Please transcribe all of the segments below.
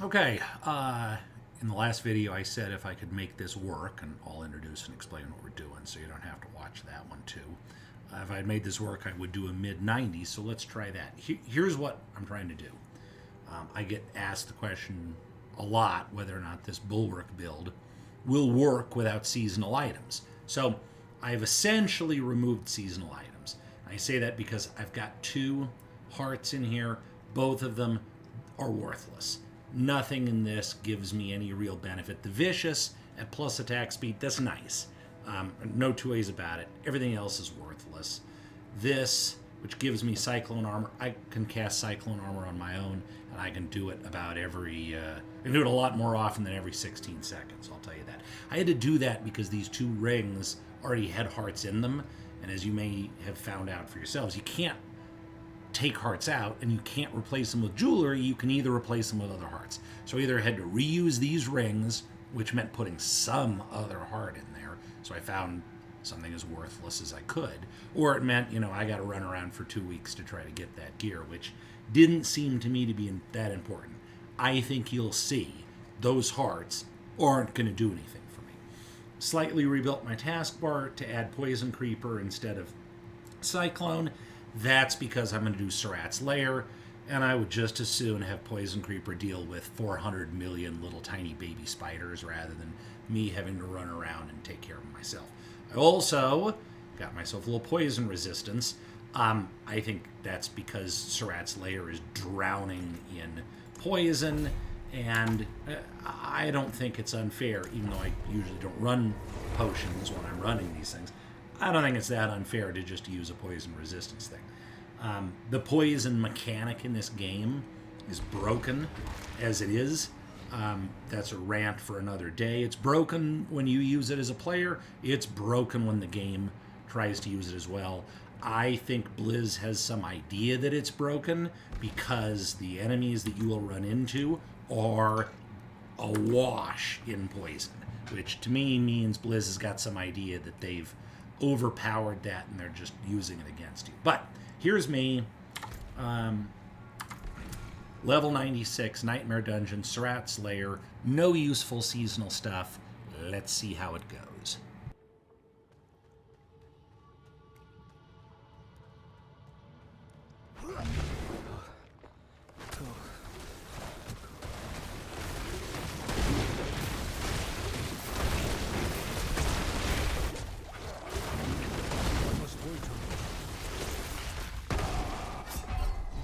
Okay, in the last video I said if I could make this work, and I'll introduce and explain what we're doing so you don't have to watch that one too. If I had made this work, I would do a mid-90s, so let's try that. Here's what I'm trying to do. I get asked the question a lot whether or not this Bulwark build will work without seasonal items. So I've essentially removed seasonal items. I say that because I've got two hearts in here. Both of them are worthless. Nothing in this gives me any real benefit. The Vicious at plus attack speed, that's nice. No two ways about it. Everything else is worthless. This, which gives me Cyclone Armor, I can cast Cyclone Armor on my own, and I can do it about every... I can do it a lot more often than every 16 seconds, I'll tell you that. I had to do that because these two rings already had hearts in them, and as you may have found out for yourselves, you can't take hearts out and you can't replace them with jewelry. You can either replace them with other hearts. So I either had to reuse these rings, which meant putting some other heart in there, so I found something as worthless as I could, or it meant, I got to run around for 2 weeks to try to get that gear, which didn't seem to me to be that important. I think you'll see those hearts aren't going to do anything for me. Slightly rebuilt my taskbar to add Poison Creeper instead of Cyclone. That's because I'm going to do Surat's Lair, and I would just as soon have Poison Creeper deal with 400 million little tiny baby spiders rather than me having to run around and take care of them myself. I also got myself a little poison resistance. I think that's because Surat's Lair is drowning in poison, and I don't think it's unfair, even though I usually don't run potions when I'm running these things. I don't think it's that unfair to just use a poison resistance thing. The poison mechanic in this game is broken as it is. That's a rant for another day. It's broken when you use it as a player. It's broken when the game tries to use it as well. I think Blizz has some idea that it's broken because the enemies that you will run into are awash in poison, which to me means Blizz has got some idea that they've overpowered that and they're just using it against you. But here's me, level 96, Nightmare Dungeon, Surat's Lair, no useful seasonal stuff. Let's see how it goes.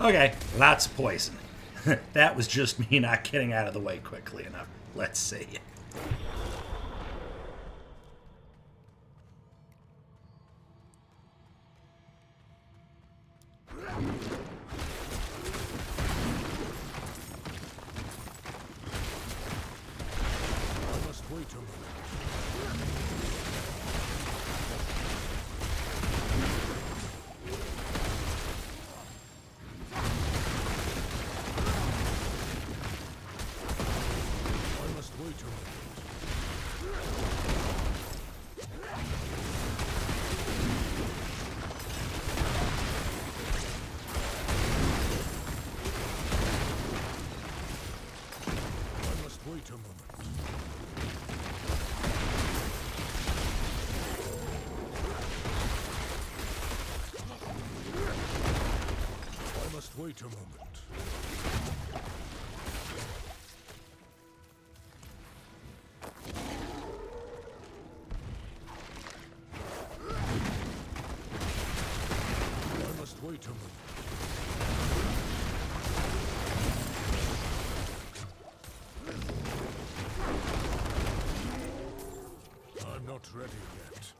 Okay, lots of poison. That was just me not getting out of the way quickly enough. Let's see. I must wait a moment. Wait a moment. I must wait a moment. I must wait a moment. I'm not ready yet.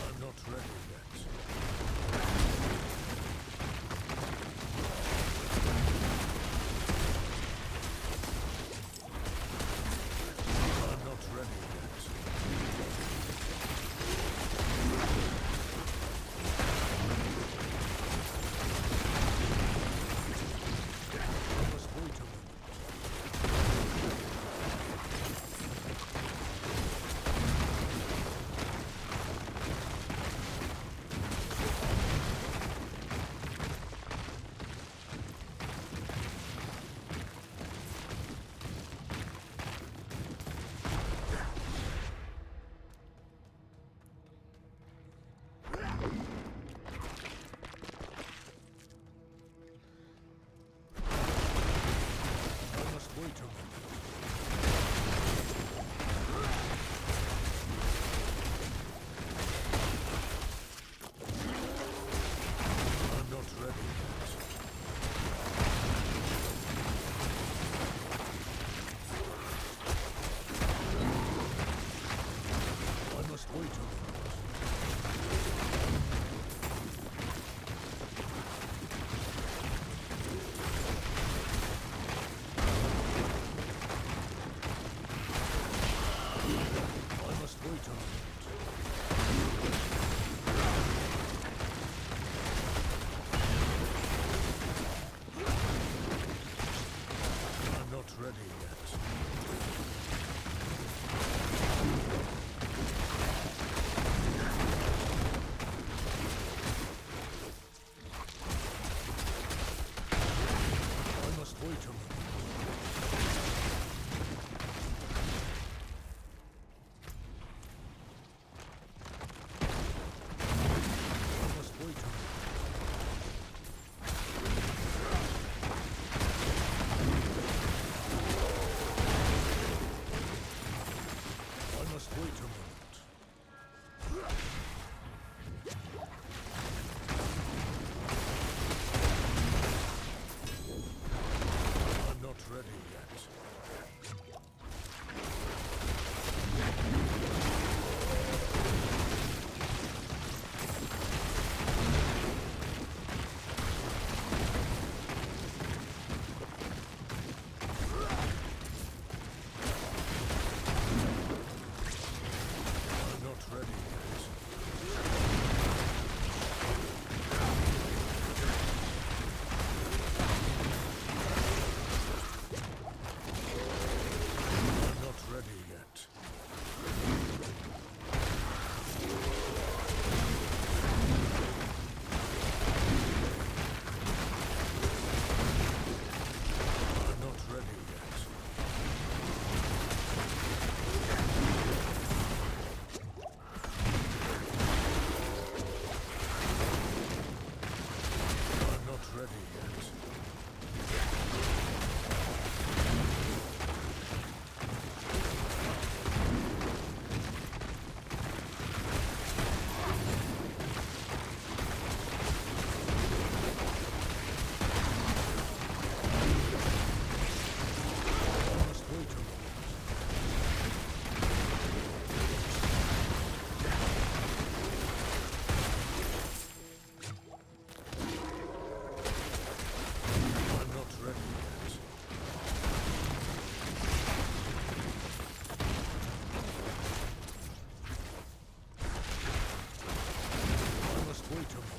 I'm not ready yet. wait a moment. I'm not ready yet. I must wait a moment. I must wait a moment. I'm not ready yet. I must wait a moment. I must wait a moment. I must wait a moment. I'm not ready yet. I'm not ready yet. I'm not ready yet. I'm not ready yet. I'm not ready yet. I must wait a moment. I'm not ready yet. I must wait a moment.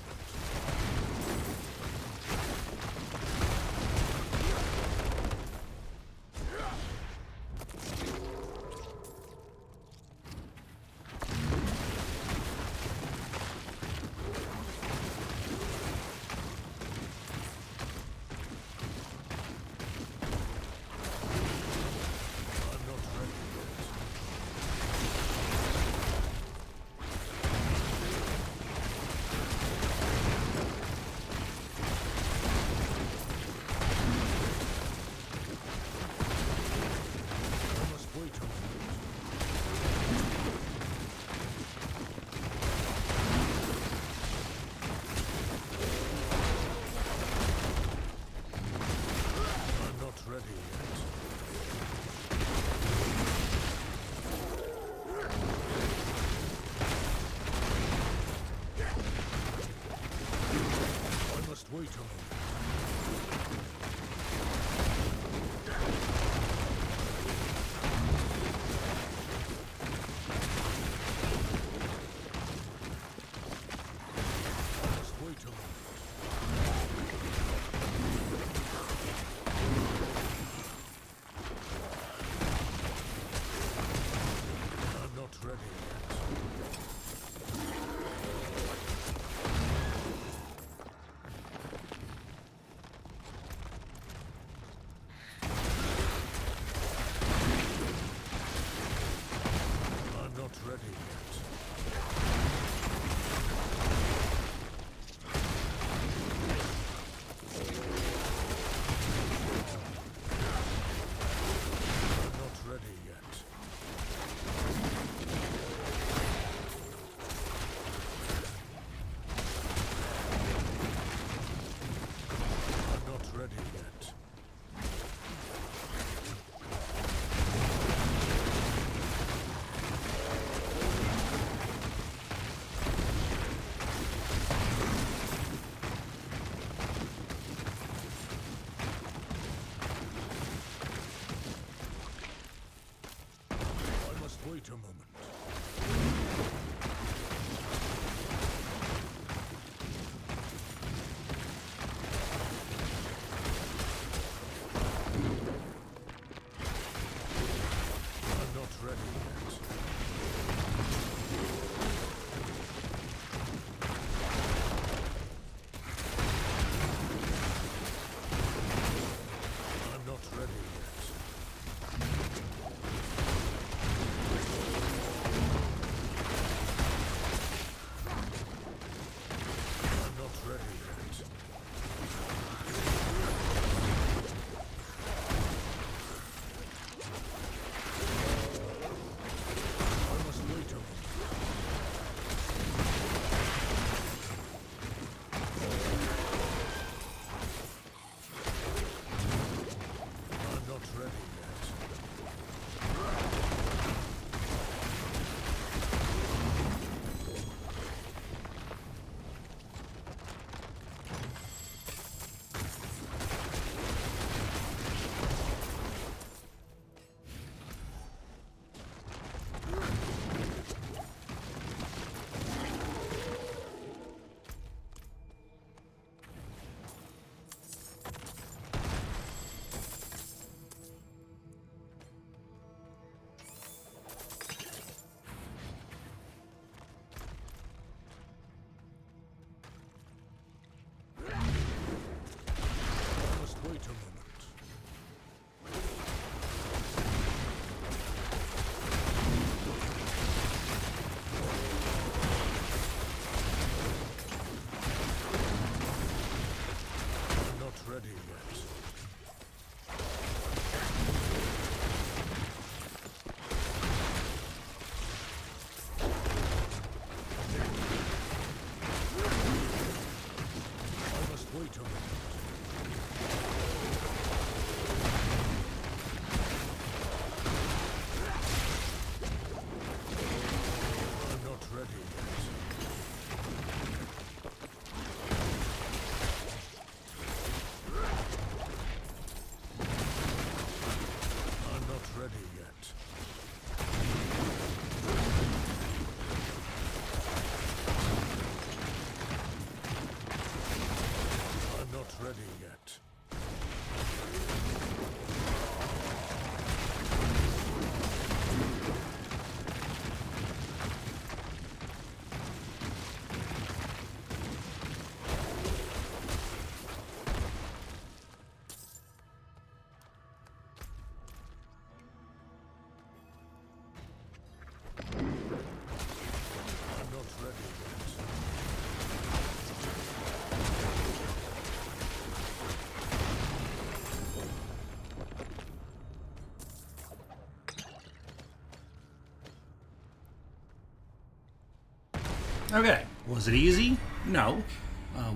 Okay, was it easy? No.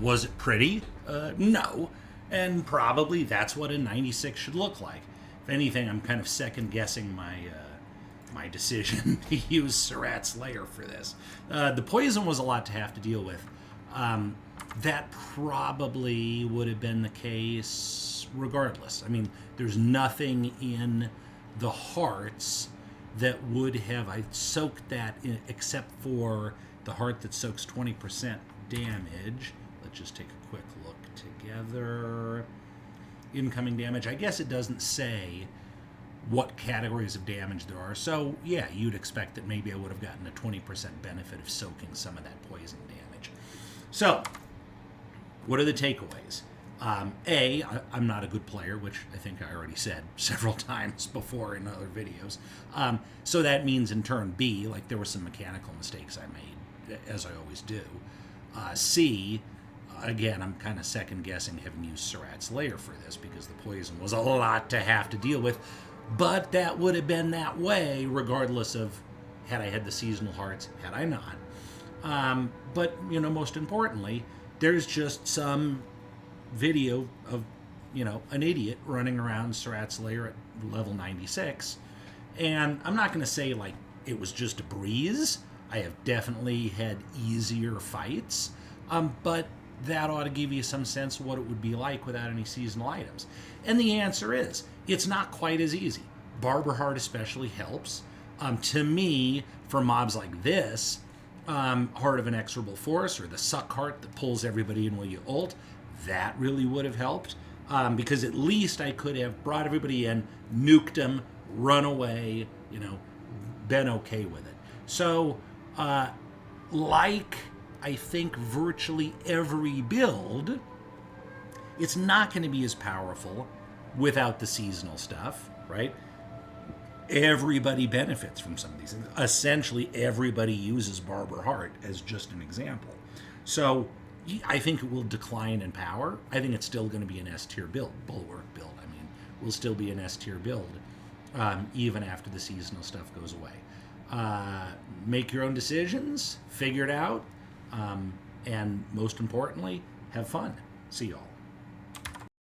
Was it pretty? No. And probably that's what a 96 should look like. If anything, I'm kind of second guessing my decision to use Surat's Lair for this. The poison was a lot to have to deal with. That probably would have been the case regardless. I mean, there's nothing in the hearts that would have I soaked that in, except for the heart that soaks 20% damage. Let's just take a quick look together. Incoming damage. I guess it doesn't say what categories of damage there are. So, yeah, you'd expect that maybe I would have gotten a 20% benefit of soaking some of that poison damage. So, what are the takeaways? I'm not a good player, which I think I already said several times before in other videos. So that means in turn B, like there were some mechanical mistakes I made, as I always do. C, again, I'm kind of second guessing having used Surat's Lair for this because the poison was a lot to have to deal with. But that would have been that way regardless of had I had the seasonal hearts, had I not. But, most importantly, there's just some video of, an idiot running around Surat's Lair at level 96. And I'm not going to say, like, it was just a breeze. I have definitely had easier fights. But that ought to give you some sense of what it would be like without any seasonal items. And the answer is, it's not quite as easy. Barber Heart especially helps. To me, for mobs like this, Heart of Inexorable Force, or the Suck Heart that pulls everybody in while you ult, that really would have helped. Because at least I could have brought everybody in, nuked them, run away, been okay with it. So, like I think virtually every build, it's not going to be as powerful without the seasonal stuff, right? Everybody benefits from some of these things. Essentially, everybody uses Barber Heart as just an example. So I think it will decline in power. I think it's still going to be an S-tier build, Bulwark build. I mean, will still be an S-tier build even after the seasonal stuff goes away. Make your own decisions, figure it out, and most importantly, have fun. See y'all.